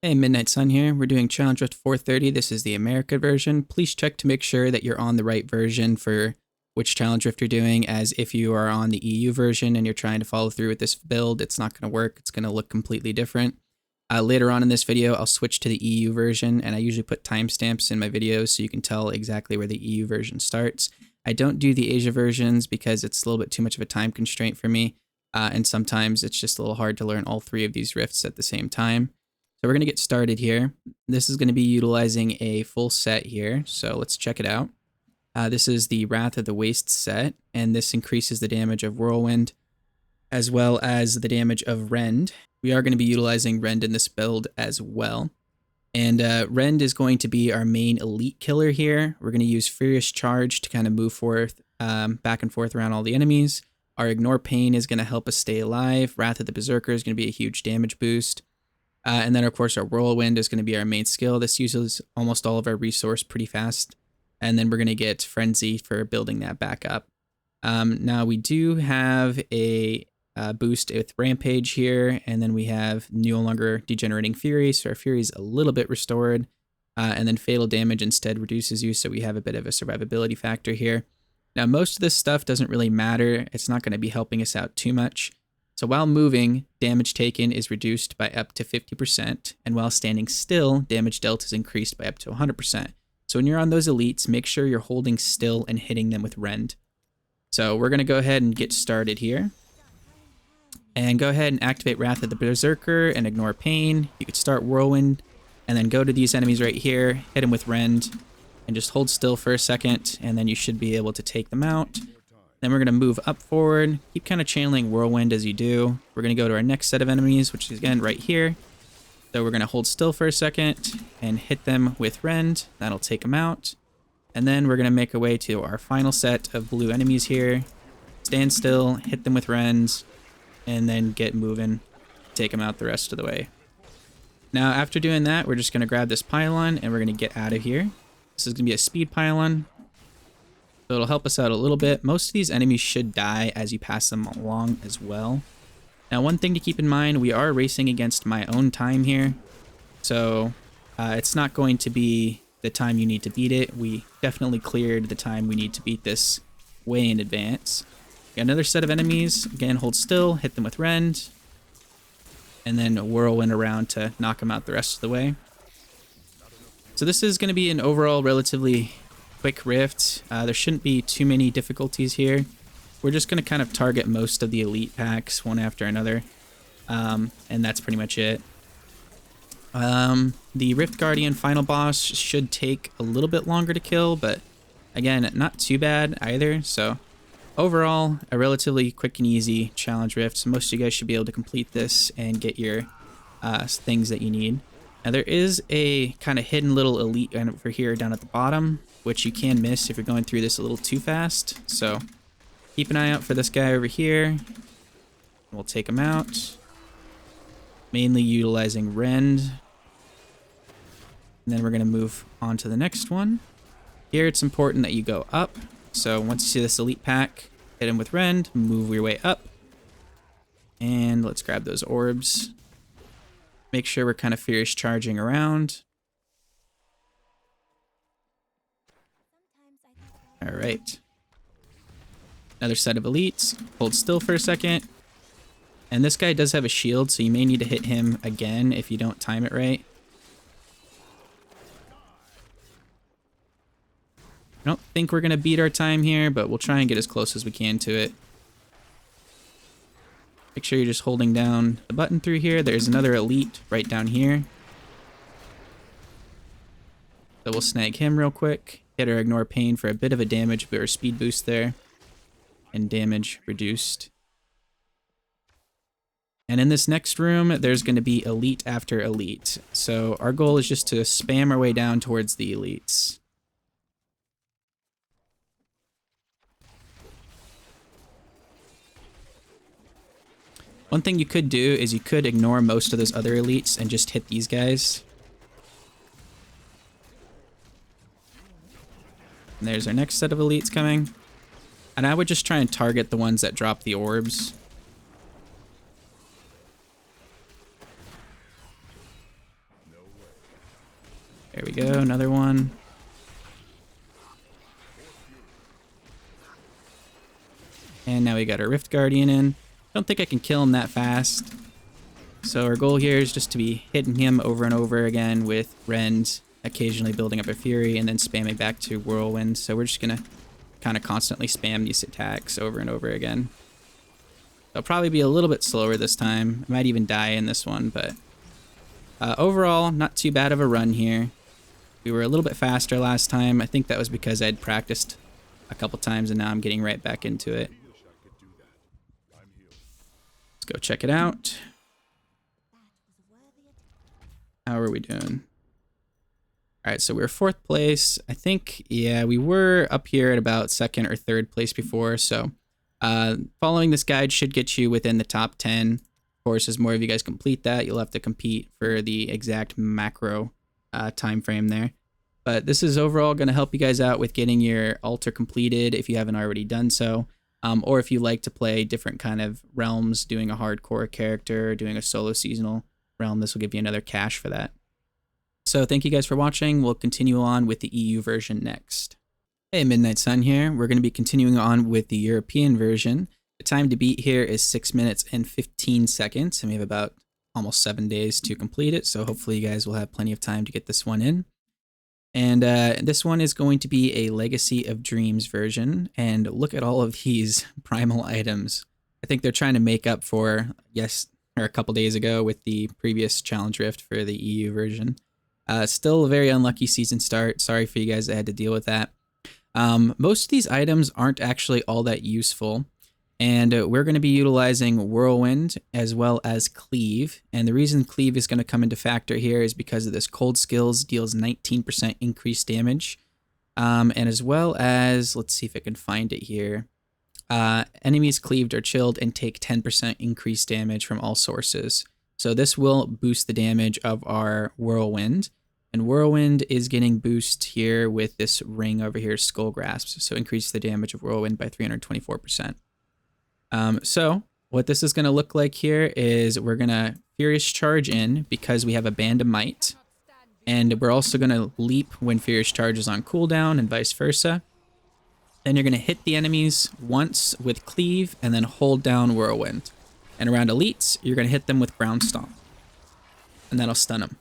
Hey, Midnight Sun here. We're doing Challenge Rift 430. This is the America version. Please check to make sure that you're on the right version for which Challenge Rift you're doing, as if you are on the EU version and you're trying to follow through with this build, it's not going to work. It's going to look completely different. Later on in this video, I'll switch to the EU version, and I usually put timestamps in my videos so you can tell exactly where the EU version starts. I don't do the Asia versions because it's a little bit too much of a time constraint for me, and sometimes it's just a little hard to learn all three of these rifts at the same time. So we're going to get started here. This is going to be utilizing a full set here, so let's check it out. This is the Wrath of the Wastes set, and this increases the damage of Whirlwind, as well as the damage of Rend. We are going to be utilizing Rend in this build as well. And Rend is going to be our main elite killer here. We're going to use Furious Charge to kind of move forth, back and forth around all the enemies. Our Ignore Pain is going to help us stay alive. Wrath of the Berserker is going to be a huge damage boost. And then, of course, our Whirlwind is going to be our main skill. This uses almost all of our resource pretty fast. And then we're going to get Frenzy for building that back up. Now, we do have a boost with Rampage here, and then we have no longer Degenerating Fury, so our Fury is a little bit restored. And then Fatal Damage instead reduces you, so we have a bit of a survivability factor here. Now, most of this stuff doesn't really matter. It's not going to be helping us out too much. So while moving, damage taken is reduced by up to 50%, and while standing still, damage dealt is increased by up to 100%. So when you're on those elites, make sure you're holding still and hitting them with Rend. So we're going to go ahead and get started here. And go ahead and activate Wrath of the Berserker and Ignore Pain. You could start Whirlwind, and then go to these enemies right here, hit them with Rend, and just hold still for a second, and then you should be able to take them out. Then we're going to move up forward, keep kind of channeling Whirlwind as you do. We're going to go to our next set of enemies, which is again right here. So we're going to hold still for a second and hit them with Rend. That'll take them out. And then we're going to make our way to our final set of blue enemies here. Stand still, hit them with Rend, and then get moving, take them out the rest of the way. Now after doing that, we're just going to grab this pylon and we're going to get out of here. This is going to be a speed pylon. So it'll help us out a little bit. Most of these enemies should die as you pass them along as well. Now, one thing to keep in mind, we are racing against my own time here. So it's not going to be the time you need to beat it. We definitely cleared the time we need to beat this way in advance. Got another set of enemies. Again, hold still, hit them with Rend, and then a Whirlwind around to knock them out the rest of the way. So this is going to be an overall relatively quick rift. There shouldn't be too many difficulties here. We're just going to kind of target most of the elite packs one after another, and that's pretty much it. The Rift Guardian final boss should take a little bit longer to kill, but again, not too bad either. So overall, a relatively quick and easy challenge rift. So most of you guys should be able to complete this and get your things that you need. Now there is a kind of hidden little elite over here down at the bottom, which you can miss if you're going through this a little too fast. So keep an eye out for this guy over here. We'll take him out. Mainly utilizing Rend. And then we're going to move on to the next one. Here it's important that you go up. So once you see this elite pack, hit him with Rend, move your way up. And let's grab those orbs. Make sure we're kind of furious charging around. All right. Another set of elites. Hold still for a second. And this guy does have a shield, so you may need to hit him again if you don't time it right. I don't think we're going to beat our time here, but we'll try and get as close as we can to it. Make sure you're just holding down the button through here. There's another elite right down here. So we'll snag him real quick. Hit our Ignore Pain for a bit of a damage or speed boost there. And damage reduced. And in this next room, there's going to be elite after elite. So our goal is just to spam our way down towards the elites. One thing you could do is you could ignore most of those other elites and just hit these guys. And there's our next set of elites coming. And I would just try and target the ones that drop the orbs. we go, another one. And now we got our Rift Guardian in. Don't think I can kill him that fast. So our goal here is just to be hitting him over and over again with Rend, occasionally building up a Fury, and then spamming back to Whirlwind. So we're just going to kind of constantly spam these attacks over and over again. I'll probably be a little bit slower this time. I might even die in this one, but overall, not too bad of a run here. We were a little bit faster last time. I think that was because I'd practiced a couple times and now I'm getting right back into it. Let's go check it out. How are we doing? All right, so we're 4th place. I think, yeah, we were up here at about 2nd or 3rd place before. So following this guide should get you within the top 10. Of course, as more of you guys complete that, you'll have to compete for the exact macro time frame there. But this is overall going to help you guys out with getting your altar completed if you haven't already done so. Or if you like to play different kind of realms, doing a hardcore character, doing a solo seasonal realm, this will give you another cache for that. So thank you guys for watching. We'll continue on with the EU version next. Hey, Midnight Sun here. We're going to be continuing on with the European version. The time to beat here is 6 minutes and 15 seconds, and we have about almost 7 days to complete it, so hopefully you guys will have plenty of time to get this one in. And this one is going to be a Legacy of Dreams version, and look at all of these primal items. I think they're trying to make up for, yes, or a couple days ago with the previous challenge rift for the EU version. Still a very unlucky season start. Sorry for you guys that had to deal with that. Most of these items aren't actually all that useful, and we're going to be utilizing Whirlwind as well as Cleave. And the reason Cleave is going to come into factor here is because of this cold skills deals 19% increased damage. And as well as, let's see if I can find it here. Enemies cleaved or chilled and take 10% increased damage from all sources. So this will boost the damage of our Whirlwind. And Whirlwind is getting boost here with this ring over here, Skull Grasp. So increase the damage of Whirlwind by 324%. So what this is going to look like here is we're going to Furious Charge in because we have a Band of Might. And we're also going to leap when Furious Charge is on cooldown and vice versa. Then you're going to hit the enemies once with Cleave and then hold down Whirlwind. And around elites, you're going to hit them with Ground Stomp. And that'll stun them.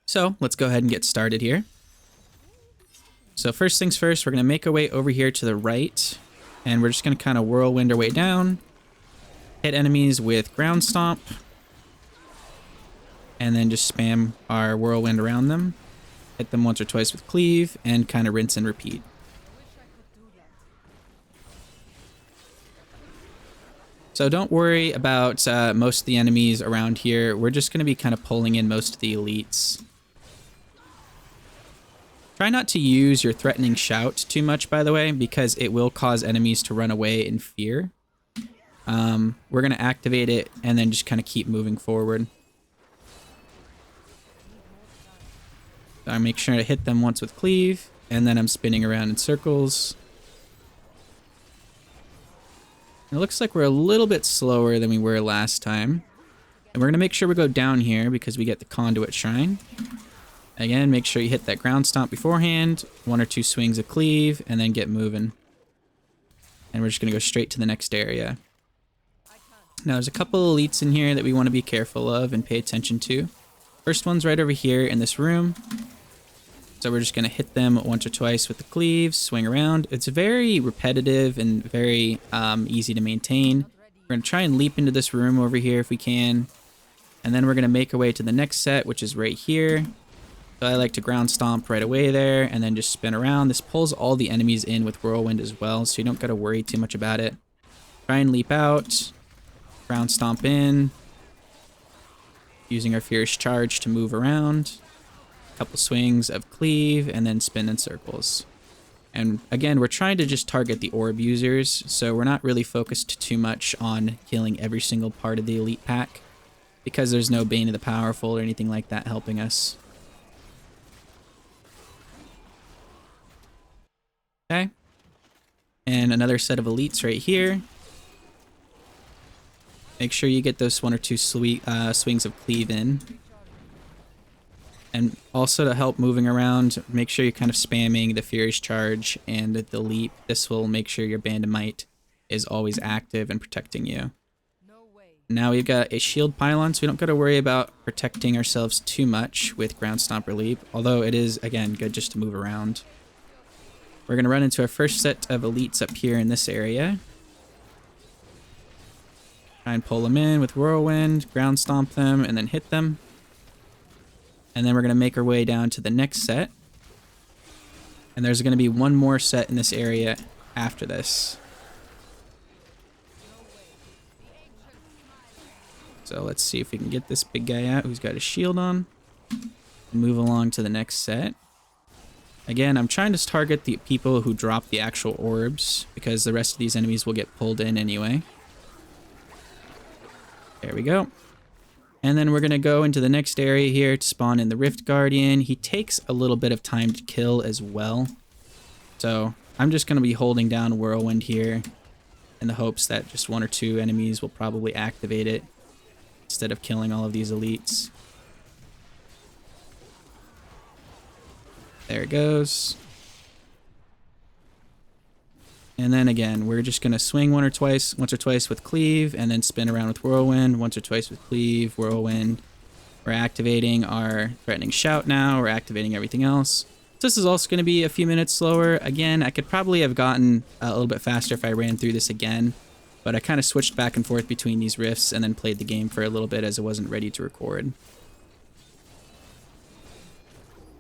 So let's go ahead and get started here. So first things first, we're going to make our way over here to the right. And we're just going to kind of whirlwind our way down. Hit enemies with Ground Stomp. And then just spam our whirlwind around them. Hit them once or twice with Cleave, and kind of rinse and repeat. So don't worry about most of the enemies around here. We're just going to be kind of pulling in most of the elites. Try not to use your threatening shout too much, by the way, because it will cause enemies to run away in fear. We're going to activate it and then just kind of keep moving forward. So I make sure to hit them once with Cleave, and then I'm spinning around in circles. It looks like we're a little bit slower than we were last time. And we're going to make sure we go down here because we get the Conduit Shrine. Again, make sure you hit that Ground Stomp beforehand, 1 or 2 swings of Cleave, and then get moving. And we're just going to go straight to the next area. Now, there's a couple elites in here that we want to be careful of and pay attention to. First one's right over here in this room. So we're just going to hit them once or twice with the Cleave, swing around. It's very repetitive and very easy to maintain. We're going to try and leap into this room over here if we can. And then we're going to make our way to the next set, which is right here. So I like to Ground Stomp right away there and then just spin around. This pulls all the enemies in with Whirlwind as well, so you don't got to worry too much about it. Try and leap out. Ground Stomp in. Using our Fierce Charge to move around. A couple swings of Cleave and then spin in circles. And again, we're trying to just target the orb users, so we're not really focused too much on killing every single part of the elite pack because there's no Bane of the Powerful or anything like that helping us. Okay. And another set of elites right here. Make sure you get those 1 or 2 swings of Cleave in. And also to help moving around, make sure you're kind of spamming the Furious Charge and the Leap. This will make sure your Band of Might is always active and protecting you. Now we've got a shield pylon, so we don't got to worry about protecting ourselves too much with Ground Stomp or Leap, although it is, again, good just to move around. We're going to run into our first set of elites up here in this area. Try and pull them in with Whirlwind, Ground Stomp them, and then hit them. And then we're going to make our way down to the next set. And there's going to be one more set in this area after this. So let's see if we can get this big guy out who's got a shield on. Move along to the next set. Again, I'm trying to target the people who drop the actual orbs, because the rest of these enemies will get pulled in anyway. There we go. And then we're going to go into the next area here to spawn in the Rift Guardian. He takes a little bit of time to kill as well. So I'm just going to be holding down Whirlwind here in the hopes that just one or two enemies will probably activate it instead of killing all of these elites. There it goes. And then again, we're just going to swing once or twice with Cleave, and then spin around with Whirlwind, once or twice with Cleave, Whirlwind. We're activating our Threatening Shout now, we're activating everything else. So this is also going to be a few minutes slower. Again, I could probably have gotten a little bit faster if I ran through this again, but I kind of switched back and forth between these rifts and then played the game for a little bit as it wasn't ready to record.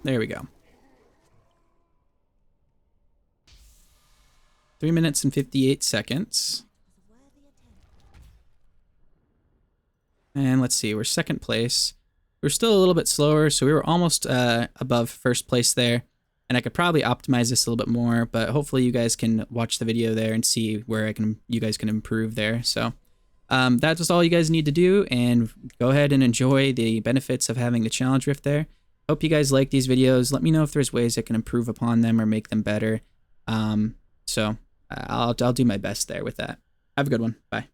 There we go. 3 minutes and 58 seconds. And let's see, we're second place. We're still a little bit slower, so we were almost above first place there. And I could probably optimize this a little bit more, but hopefully you guys can watch the video there and see where you guys can improve there. So that's just all you guys need to do, and go ahead and enjoy the benefits of having the challenge rift there. Hope you guys like these videos. Let me know if there's ways I can improve upon them or make them better. I'll do my best there with that. Have a good one. Bye.